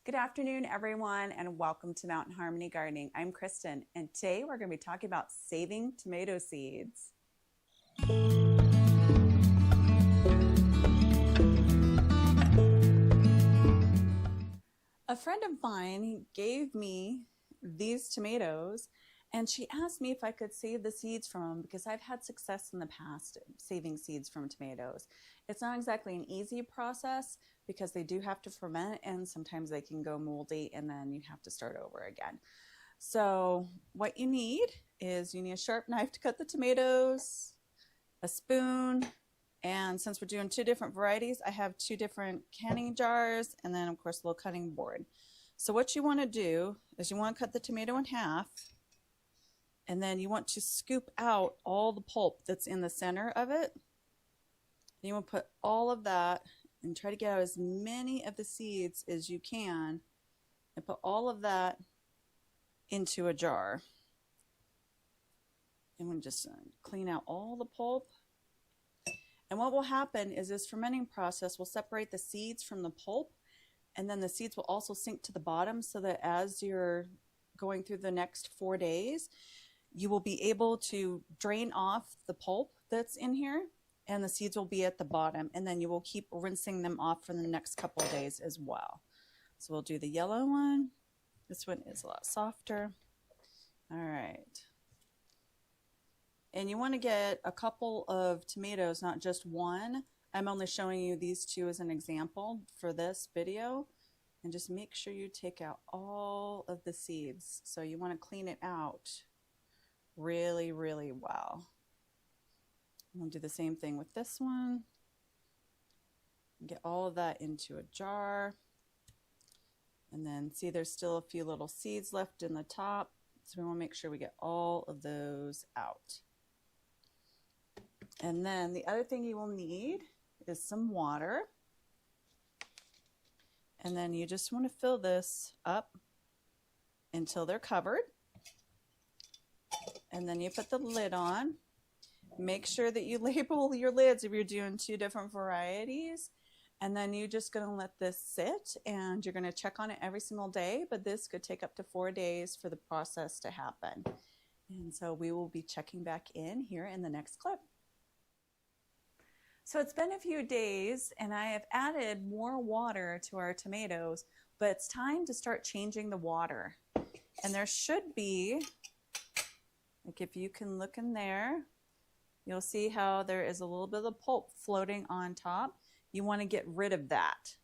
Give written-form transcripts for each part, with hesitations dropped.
Good afternoon, everyone, and welcome to Mountain Harmony Gardening. I'm Kristen, and today we're going to be talking about saving tomato seeds. A friend of mine gave me these tomatoes, and she asked me if I could save the seeds from them because I've had success in the past saving seeds from tomatoes. It's not exactly an easy process because they do have to ferment and sometimes they can go moldy and then you have to start over again. So what you need is you need a sharp knife to cut the tomatoes, a spoon, and since we're doing two different varieties, I have two different canning jars and then of course a little cutting board. So what you want to do is you want to cut the tomato in half, and then you want to scoop out all the pulp that's in the center of it. You want to put all of that and try to get out as many of the seeds as you can and put all of that into a jar. And we'll just clean out all the pulp. And what will happen is this fermenting process will separate the seeds from the pulp, and then the seeds will also sink to the bottom so that as you're going through the next 4 days, you will be able to drain off the pulp that's in here and the seeds will be at the bottom, and then you will keep rinsing them off for the next couple of days as well. So we'll do the yellow one. This one is a lot softer. All right. And you want to get a couple of tomatoes, not just one. I'm only showing you these two as an example for this video. And just make sure you take out all of the seeds. So you want to clean it out really, really well. We'll do the same thing with this one. Get all of that into a jar. And then see there's still a few little seeds left in the top. So we want to make sure we get all of those out. And then the other thing you will need is some water. And then you just want to fill this up until they're covered. And then you put the lid on. Make sure that you label your lids if you're doing two different varieties. And then you're just going to let this sit and you're going to check on it every single day. But this could take up to 4 days for the process to happen. And so we will be checking back in here in the next clip. So it's been a few days and I have added more water to our tomatoes, but it's time to start changing the water. And there should be, like if you can look in there, you'll see how there is a little bit of the pulp floating on top. You want to get rid of that.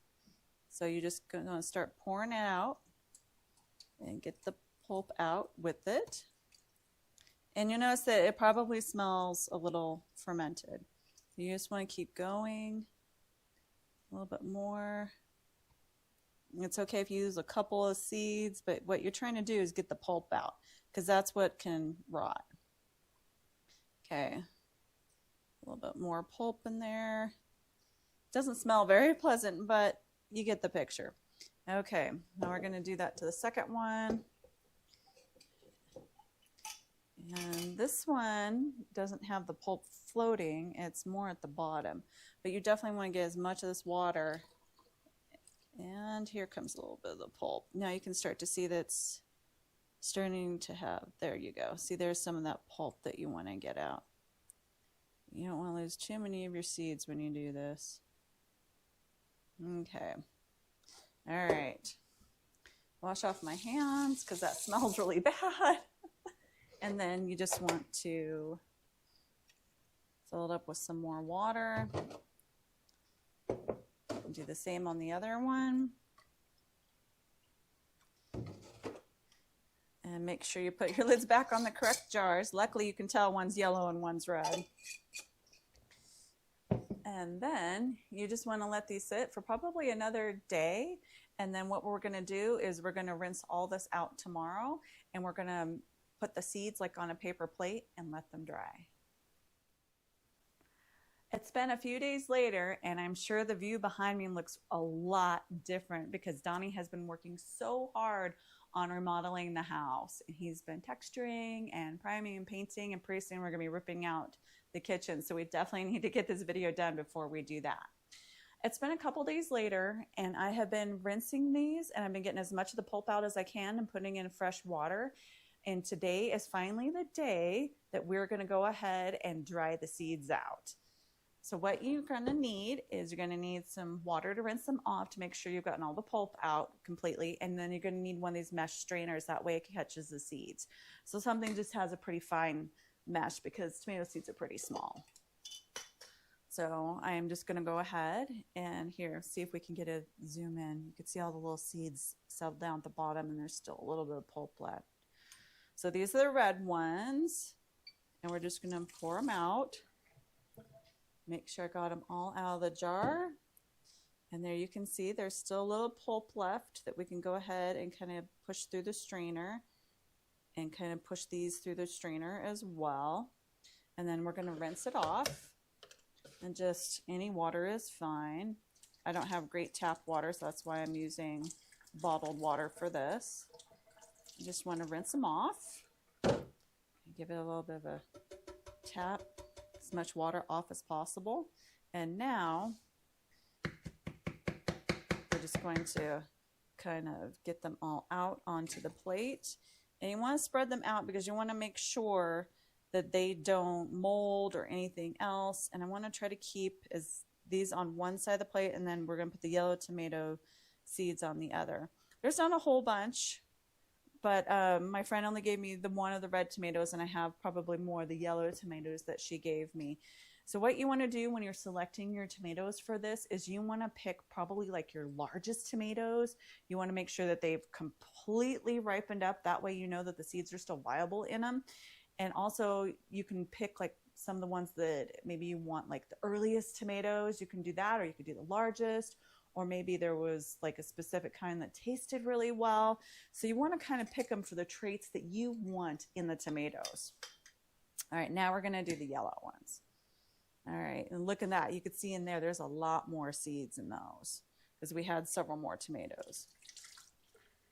So you're just going to start pouring it out and get the pulp out with it. And you'll notice that it probably smells a little fermented. You just want to keep going a little bit more. It's okay if you use a couple of seeds, but what you're trying to do is get the pulp out because that's what can rot. Okay, a little bit more pulp in there. Doesn't smell very pleasant, but you get the picture. Okay, now we're going to do that to the second one. And this one doesn't have the pulp floating, it's more at the bottom. But you definitely want to get as much of this water. And here comes a little bit of the pulp. Now you can start to see that's starting to have, there you go. See, there's some of that pulp that you want to get out. You don't want to lose too many of your seeds when you do this. Okay. All right. Wash off my hands because that smells really bad. And then you just want to fill it up with some more water. Do the same on the other one. And make sure you put your lids back on the correct jars. Luckily, you can tell one's yellow and one's red. And then you just want to let these sit for probably another day. And then what we're going to do is we're going to rinse all this out tomorrow. And we're going to put the seeds like on a paper plate and let them dry. It's been a few days later and I'm sure the view behind me looks a lot different because Donnie has been working so hard on remodeling the house. He's been texturing and priming and painting, and pretty soon we're going to be ripping out the kitchen. So we definitely need to get this video done before we do that. It's been a couple days later, and I have been rinsing these, and I've been getting as much of the pulp out as I can and putting in fresh water. And today is finally the day that we're going to go ahead and dry the seeds out. So what you're going to need is you're going to need some water to rinse them off to make sure you've gotten all the pulp out completely. And then you're going to need one of these mesh strainers. That way it catches the seeds. So something just has a pretty fine mesh because tomato seeds are pretty small. So I am just going to go ahead and here, see if we can get a zoom in. You can see all the little seeds settled down at the bottom, and there's still a little bit of pulp left. So these are the red ones, and we're just going to pour them out. Make sure I got them all out of the jar. And there you can see there's still a little pulp left that we can go ahead and kind of push through the strainer and kind of push these through the strainer as well. And then we're going to rinse it off, and just any water is fine. I don't have great tap water, so that's why I'm using bottled water for this. You just want to rinse them off. Give it a little bit of a tap, as much water off as possible. And now we're just going to kind of get them all out onto the plate. And you want to spread them out because you want to make sure that they don't mold or anything else. And I want to try to keep these on one side of the plate, and then we're going to put the yellow tomato seeds on the other. There's not a whole bunch, but my friend only gave me one of the red tomatoes, and I have probably more of the yellow tomatoes that she gave me. So what you want to do when you're selecting your tomatoes for this is you want to pick probably like your largest tomatoes. You want to make sure that they've completely ripened up. That way you know that the seeds are still viable in them. And also you can pick like some of the ones that maybe you want like the earliest tomatoes. You can do that, or you could do the largest, or maybe there was like a specific kind that tasted really well. So you want to kind of pick them for the traits that you want in the tomatoes. All right, now we're going to do the yellow ones. All right, and look at that. You can see in there, there's a lot more seeds in those because we had several more tomatoes.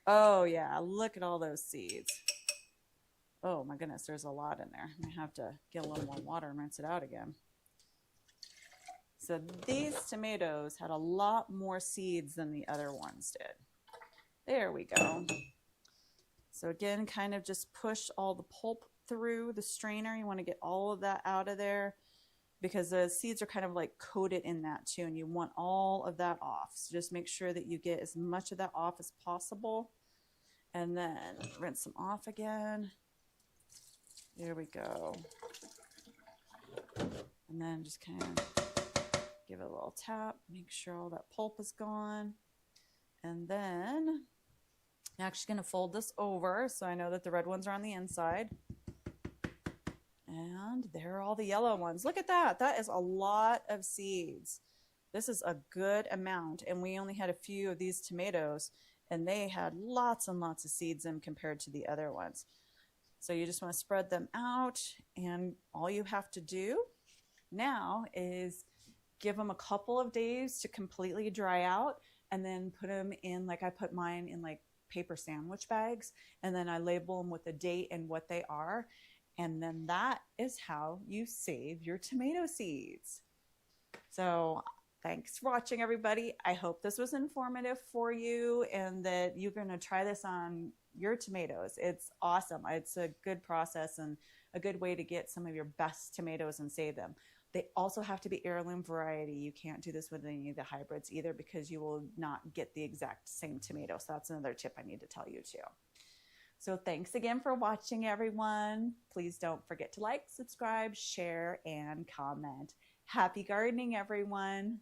Oh yeah, look at all those seeds. Oh my goodness, there's a lot in there. I have to get a little more water and rinse it out again. So these tomatoes had a lot more seeds than the other ones did. There we go. So again, kind of just push all the pulp through the strainer. You want to get all of that out of there because the seeds are kind of like coated in that too, and you want all of that off. So just make sure that you get as much of that off as possible, and then rinse them off again. There we go. And then just kind of give it a little tap, make sure all that pulp is gone. And then I'm actually going to fold this over so I know that the red ones are on the inside. And there are all the yellow ones. Look at that. That is a lot of seeds. This is a good amount. And we only had a few of these tomatoes, and they had lots and lots of seeds in compared to the other ones. So you just want to spread them out, and all you have to do now is give them a couple of days to completely dry out, and then put them in, like I put mine in like paper sandwich bags, and then I label them with the date and what they are. And then that is how you save your tomato seeds. So thanks for watching, everybody. I hope this was informative for you and that you're going to try this on your tomatoes. It's awesome. It's a good process and a good way to get some of your best tomatoes and save them. They also have to be heirloom variety. You can't do this with any of the hybrids either because you will not get the exact same tomato. So that's another tip I need to tell you too. So thanks again for watching, everyone. Please don't forget to like, subscribe, share, and comment. Happy gardening, everyone.